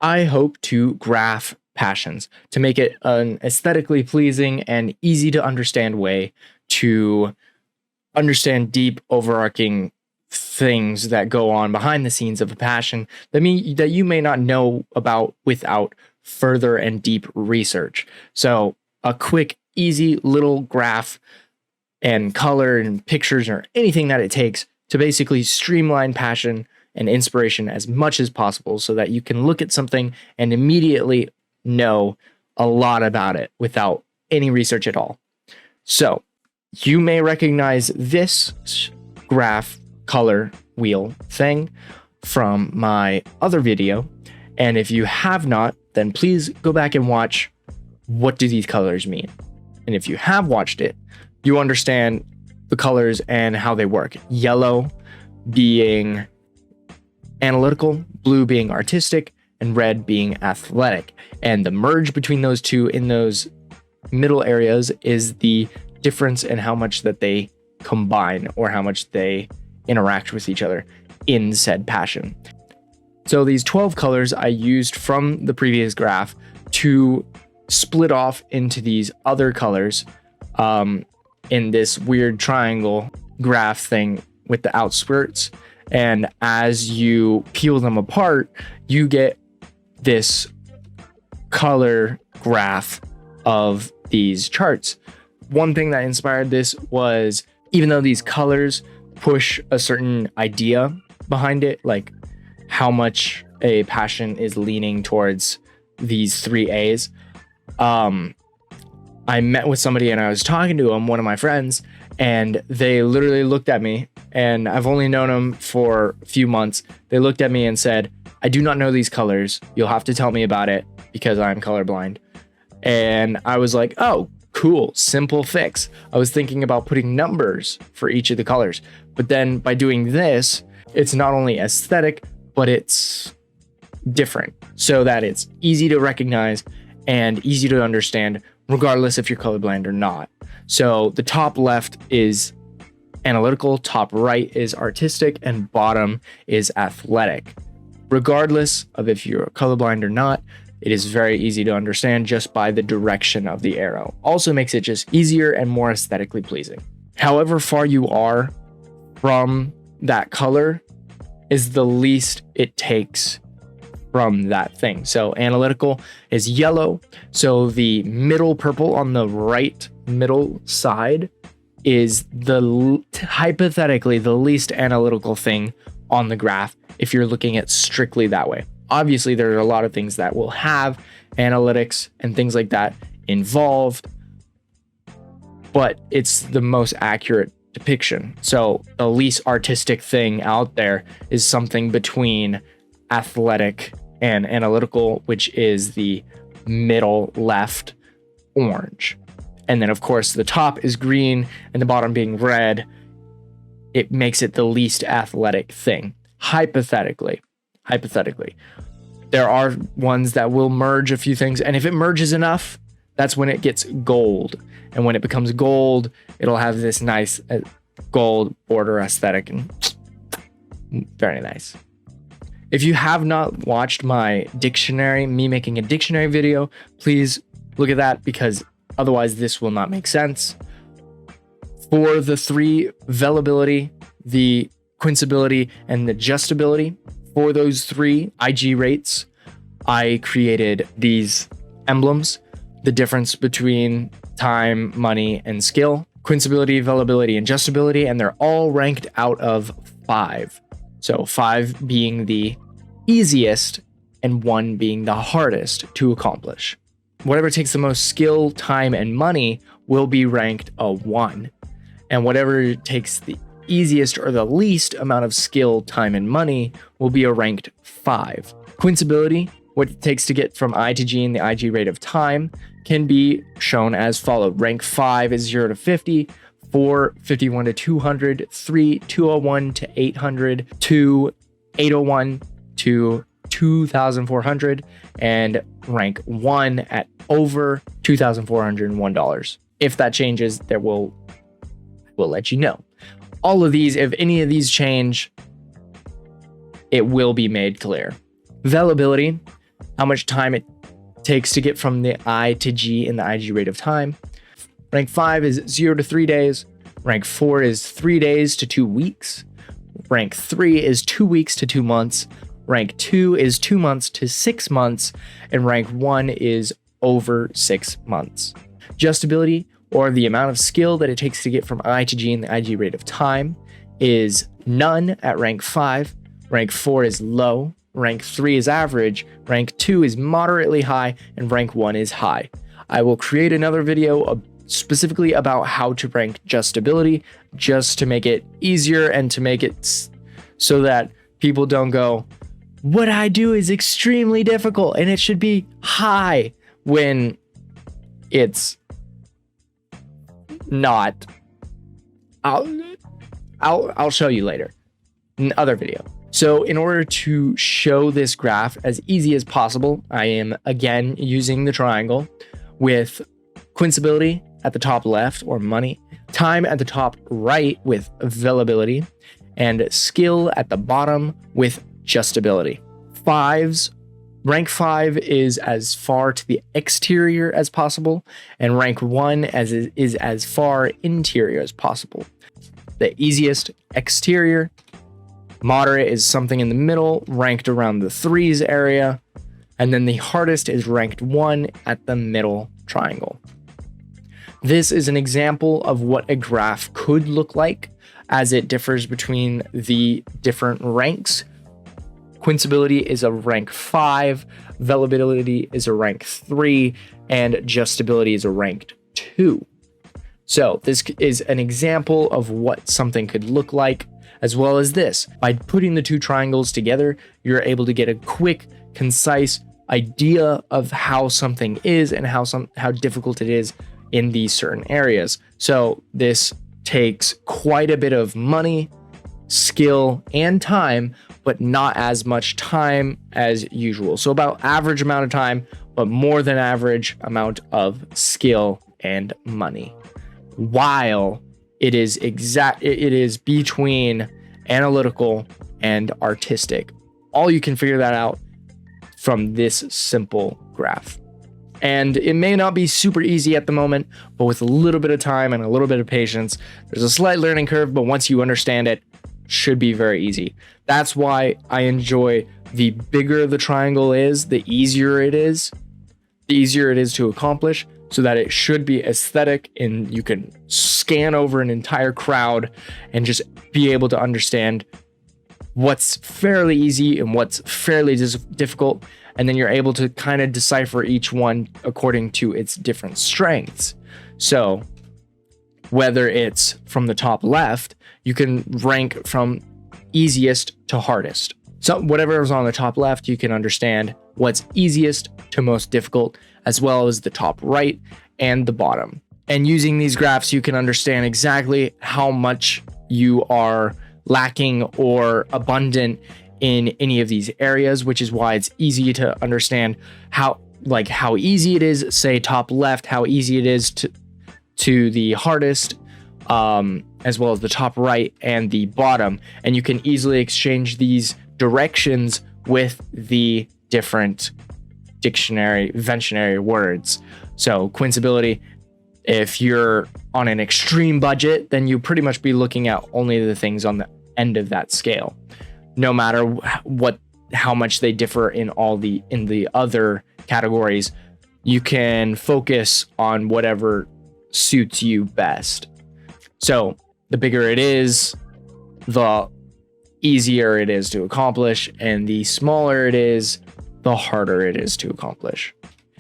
I hope to graph passions to make it an aesthetically pleasing and easy to understand way to understand deep overarching things that go on behind the scenes of a passion that you may not know about without further and deep research. So a quick, easy little graph and color and pictures or anything that it takes to basically streamline passion and inspiration as much as possible so that you can look at something and immediately know a lot about it without any research at all. So you may recognize this graph color wheel thing from my other video. And if you have not, then please go back and watch what do these colors mean. And if you have watched it, you understand the colors and how they work. Yellow being analytical, blue being artistic, and red being athletic. And the merge between those two in those middle areas is the difference in how much that they combine or how much they interact with each other in said passion. So these 12 colors I used from the previous graph to split off into these other colors in this weird triangle graph thing with the outskirts. And as you peel them apart, you get this color graph of these charts. One thing that inspired this was, even though these colors push a certain idea behind it, like how much a passion is leaning towards these three A's, I met with somebody and I was talking to him, one of my friends, and they literally looked at me, and I've only known them for a few months. They looked at me and said, "I do not know these colors. You'll have to tell me about it because I'm colorblind." And I was like, oh, cool, simple fix. I was thinking about putting numbers for each of the colors. But then by doing this, it's not only aesthetic, but it's different so that it's easy to recognize and easy to understand, regardless if you're colorblind or not. So the top left is analytical, top right is artistic, and bottom is athletic. Regardless of if you're colorblind or not, it is very easy to understand just by the direction of the arrow. Also makes it just easier and more aesthetically pleasing. However far you are from that color is the least it takes from that thing. So analytical is yellow. So the middle purple on the right middle side is hypothetically the least analytical thing on the graph if you're looking at strictly that way. Obviously, there are a lot of things that will have analytics and things like that involved, but it's the most accurate depiction. So the least artistic thing out there is something between athletic and analytical, which is the middle left orange. And then of course the top is green and the bottom being red. It makes it the least athletic thing. Hypothetically, there are ones that will merge a few things. And if it merges enough, that's when it gets gold. And when it becomes gold, it'll have this nice gold border aesthetic and very nice. If you have not watched my dictionary, me making a dictionary video, please look at that because otherwise this will not make sense. For the three, velibility, the quinceability, and the adjustability, for those three IG rates, I created these emblems, the difference between time, money, and skill, quinceability, velibility, and adjustability, and they're all ranked out of 5. So 5 being the easiest and 1 being the hardest to accomplish. Whatever takes the most skill, time, and money will be ranked a 1. And whatever takes the easiest or the least amount of skill, time, and money will be a ranked 5. Quinceability, what it takes to get from I to G in the IG rate of time, can be shown as followed. Rank 5 is 0 to 50, 4, 51 to 200, 3, 201 to 800, 2, 801 to 2,400, and rank 1 at over $2,401. If that changes, we'll let you know. All of these, if any of these change, it will be made clear. Velibility, how much time it takes to get from the I to G in the IG rate of time. Rank 5 is 0 to 3 days. Rank 4 is 3 days to 2 weeks. Rank 3 is 2 weeks to 2 months. Rank 2 is 2 months to 6 months. And rank 1 is over 6 months. Adjustability, or the amount of skill that it takes to get from I to G in the IG rate of time, is none at rank 5. Rank 4 is low. Rank 3 is average. Rank 2 is moderately high. And rank 1 is high. I will create another video specifically about how to rank adjustability, just to make it easier and to make it so that people don't go, what I do is extremely difficult and it should be high, when it's not. I'll show you later in the other video. So in order to show this graph as easy as possible, I am again using the triangle with coincidability at the top left, or money, time at the top right with availability, and skill at the bottom with adjustability. Rank 5 is as far to the exterior as possible, and rank 1 is as far interior as possible. The easiest, exterior. Moderate is something in the middle, ranked around the 3s area, and then the hardest is ranked 1 at the middle triangle. This is an example of what a graph could look like as it differs between the different ranks. Coincidability is a rank 5, availability is a rank 3, and adjustability is a ranked 2. So this is an example of what something could look like, as well as this. By putting the two triangles together, you're able to get a quick, concise idea of how something is and how difficult it is in these certain areas. So this takes quite a bit of money, skill, and time, but not as much time as usual. So about average amount of time, but more than average amount of skill and money. While it is between analytical and artistic. All you can figure that out from this simple graph. And it may not be super easy at the moment, but with a little bit of time and a little bit of patience, there's a slight learning curve, but once you understand it, should be very easy. That's why I enjoy the bigger the triangle is, the easier it is to accomplish, so that it should be aesthetic and you can scan over an entire crowd and just be able to understand what's fairly easy and what's fairly difficult. And then you're able to kind of decipher each one according to its different strengths. So whether it's from the top left, you can rank from easiest to hardest. So whatever is on the top left, you can understand what's easiest to most difficult, as well as the top right and the bottom. And using these graphs, you can understand exactly how much you are lacking or abundant in any of these areas, which is why it's easy to understand how easy it is, say top left, how easy it is to the hardest, as well as the top right and the bottom. And you can easily exchange these directions with the different inventionary words. So coincidability, if you're on an extreme budget, then you pretty much be looking at only the things on the end of that scale, no matter how much they differ in the other categories. You can focus on whatever suits you best. So the bigger it is, the easier it is to accomplish, and the smaller it is, the harder it is to accomplish.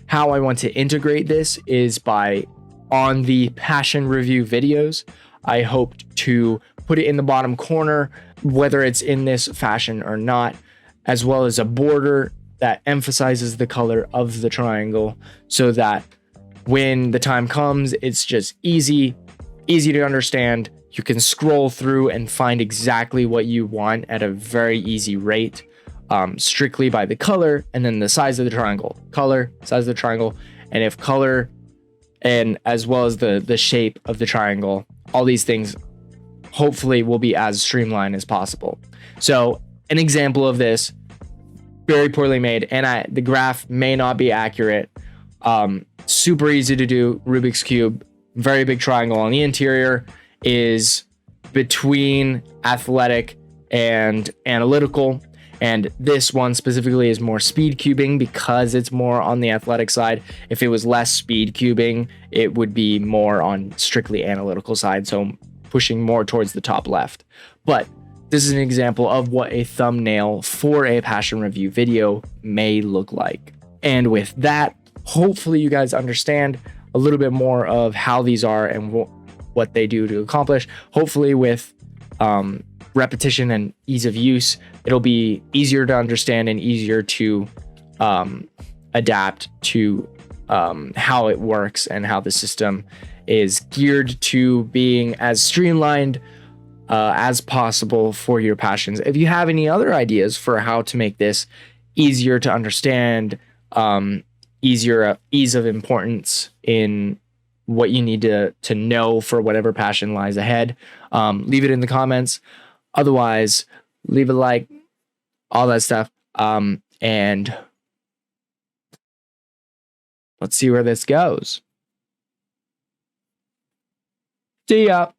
How I want to integrate this is by, on the passion review videos, I hoped to put it in the bottom corner, whether it's in this fashion or not, as well as a border that emphasizes the color of the triangle, so that when the time comes, it's just easy to understand. You can scroll through and find exactly what you want at a very easy rate, strictly by the color and then the size of the triangle, size of the triangle, and if color and as well as the shape of the triangle, all these things hopefully will be as streamlined as possible. So an example of this, very poorly made, and the graph may not be accurate. Super easy to do. Rubik's Cube, very big triangle on the interior, is between athletic and analytical. And this one specifically is more speed cubing because it's more on the athletic side. If it was less speed cubing, it would be more on strictly analytical side. So pushing more towards the top left. But this is an example of what a thumbnail for a passion review video may look like. And with that, hopefully you guys understand a little bit more of how these are and what they do to accomplish. Hopefully with repetition and ease of use, it'll be easier to understand and easier to adapt to how it works and how the system is geared to being as streamlined as possible for your passions. If you have any other ideas for how to make this easier to understand, ease of importance in what you need to know for whatever passion lies ahead, leave it in the comments. Otherwise, leave a like, all that stuff. And let's see where this goes. See ya.